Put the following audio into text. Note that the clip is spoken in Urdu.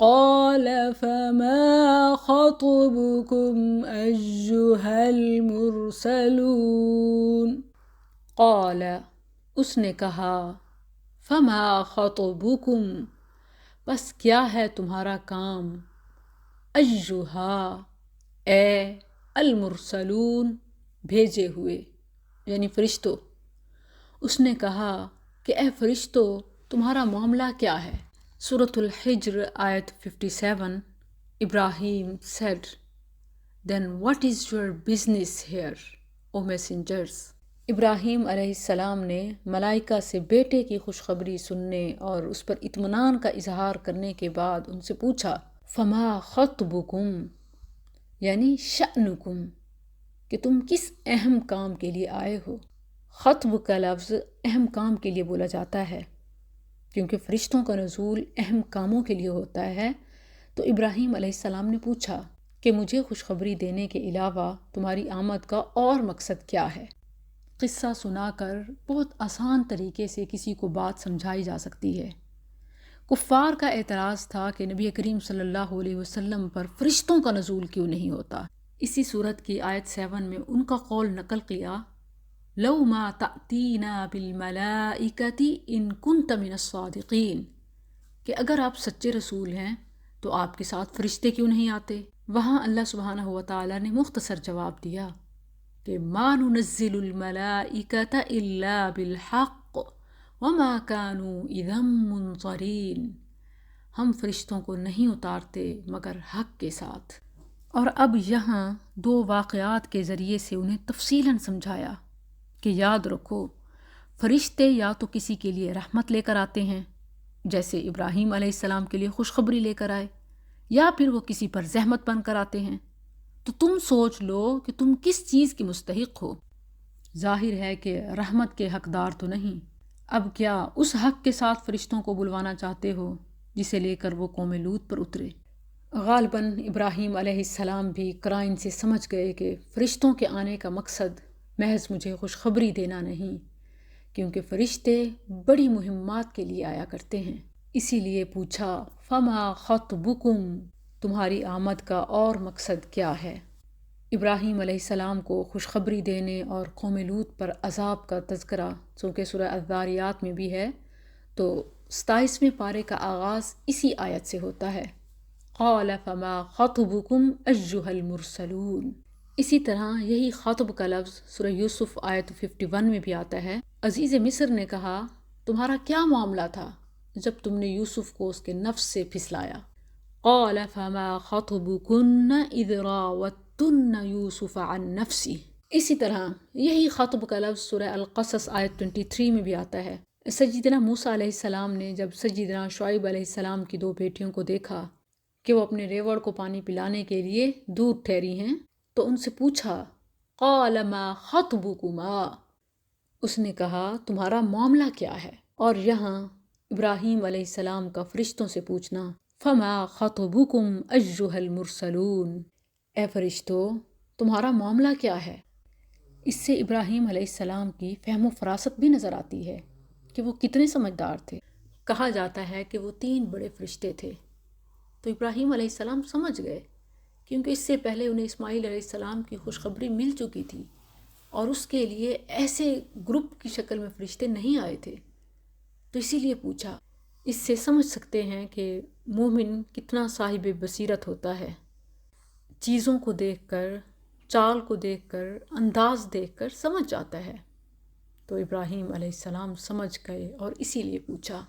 قال فما خطبكم أيها المرسلون۔ قال، اس نے کہا، فما خطبکم، بس کیا ہے تمہارا کام، ایہا، اے المرسلون، بھیجے ہوئے، یعنی فرشتوں۔ اس نے کہا کہ اے فرشتوں، تمہارا معاملہ کیا ہے؟ سورۃ الحجر آیت 57۔ ابراہیم said, then what is your business here, O messengers؟ ابراہیم علیہ السلام نے ملائکہ سے بیٹے کی خوشخبری سننے اور اس پر اطمینان کا اظہار کرنے کے بعد ان سے پوچھا، فما خطبکم، یعنی شأنکم، کہ تم کس اہم کام کے لیے آئے ہو۔ خطب کا لفظ اہم کام کے لیے بولا جاتا ہے، کیونکہ فرشتوں کا نزول اہم کاموں کے لیے ہوتا ہے۔ تو ابراہیم علیہ السلام نے پوچھا کہ مجھے خوشخبری دینے کے علاوہ تمہاری آمد کا اور مقصد کیا ہے؟ قصہ سنا کر بہت آسان طریقے سے کسی کو بات سمجھائی جا سکتی ہے۔ کفار کا اعتراض تھا کہ نبی کریم صلی اللہ علیہ وسلم پر فرشتوں کا نزول کیوں نہیں ہوتا۔ اسی صورت کی آیت 7 میں ان کا قول نقل کیا، لو ما تأتینا بالملائکۃ ان کنت من الصادقین، کہ اگر آپ سچے رسول ہیں تو آپ کے ساتھ فرشتے کیوں نہیں آتے؟ وہاں اللہ سبحانہ و تعالیٰ نے مختصر جواب دیا کہ ما ننزل الملائکۃ الا بالحق وما كانوا اذا منظرین، ہم فرشتوں کو نہیں اتارتے مگر حق کے ساتھ۔ اور اب یہاں دو واقعات کے ذریعے سے انہیں تفصیلاً سمجھایا کہ یاد رکھو، فرشتے یا تو کسی کے لیے رحمت لے کر آتے ہیں، جیسے ابراہیم علیہ السلام کے لیے خوشخبری لے کر آئے، یا پھر وہ کسی پر زحمت بن کر آتے ہیں۔ تو تم سوچ لو کہ تم کس چیز کی مستحق ہو۔ ظاہر ہے کہ رحمت کے حقدار تو نہیں، اب کیا اس حق کے ساتھ فرشتوں کو بلوانا چاہتے ہو جسے لے کر وہ قوم لوط پر اترے؟ غالباً ابراہیم علیہ السلام بھی قرائن سے سمجھ گئے کہ فرشتوں کے آنے کا مقصد محض مجھے خوشخبری دینا نہیں، کیونکہ فرشتے بڑی مہمات کے لیے آیا کرتے ہیں۔ اسی لیے پوچھا، فما خطبکم، تمہاری آمد کا اور مقصد کیا ہے؟ ابراہیم علیہ السلام کو خوشخبری دینے اور قوم لوط پر عذاب کا تذکرہ چونکہ سورہ الذاریات میں بھی ہے، تو 27ویں پارے کا آغاز اسی آیت سے ہوتا ہے، قال فما خطبکم ایہا المرسلون۔ اسی طرح یہی خطب کا لفظ سورہ یوسف آیت 51 میں بھی آتا ہے۔ عزیز مصر نے کہا، تمہارا کیا معاملہ تھا جب تم نے یوسف کو اس کے نفس سے پھسلایا؟ قال فما خطبکن اذ راوتن یوسف عن نفسہ۔ اسی طرح یہی خطب کا لفظ سورہ القصص آیت 23 میں بھی آتا ہے۔ سیدنا موسیٰ علیہ السلام نے جب سیدنا شعیب علیہ السلام کی دو بیٹیوں کو دیکھا کہ وہ اپنے ریوڑ کو پانی پلانے کے لیے دور ٹھہری ہیں، تو ان سے پوچھا، قال ما خطبکما، اس نے کہا تمہارا معاملہ کیا ہے؟ اور یہاں ابراہیم علیہ السلام کا فرشتوں سے پوچھنا، فما خطبکم ایہا المرسلون، اے فرشتو تمہارا معاملہ کیا ہے؟ اس سے ابراہیم علیہ السلام کی فہم و فراست بھی نظر آتی ہے کہ وہ کتنے سمجھدار تھے۔ کہا جاتا ہے کہ وہ 3 بڑے فرشتے تھے، تو ابراہیم علیہ السلام سمجھ گئے، کیونکہ اس سے پہلے انہیں اسماعیل علیہ السلام کی خوشخبری مل چکی تھی، اور اس کے لیے ایسے گروپ کی شکل میں فرشتے نہیں آئے تھے، تو اسی لیے پوچھا۔ اس سے سمجھ سکتے ہیں کہ مومن کتنا صاحب بصیرت ہوتا ہے، چیزوں کو دیکھ کر، چال کو دیکھ کر، انداز دیکھ کر سمجھ جاتا ہے۔ تو ابراہیم علیہ السلام سمجھ گئے اور اسی لیے پوچھا۔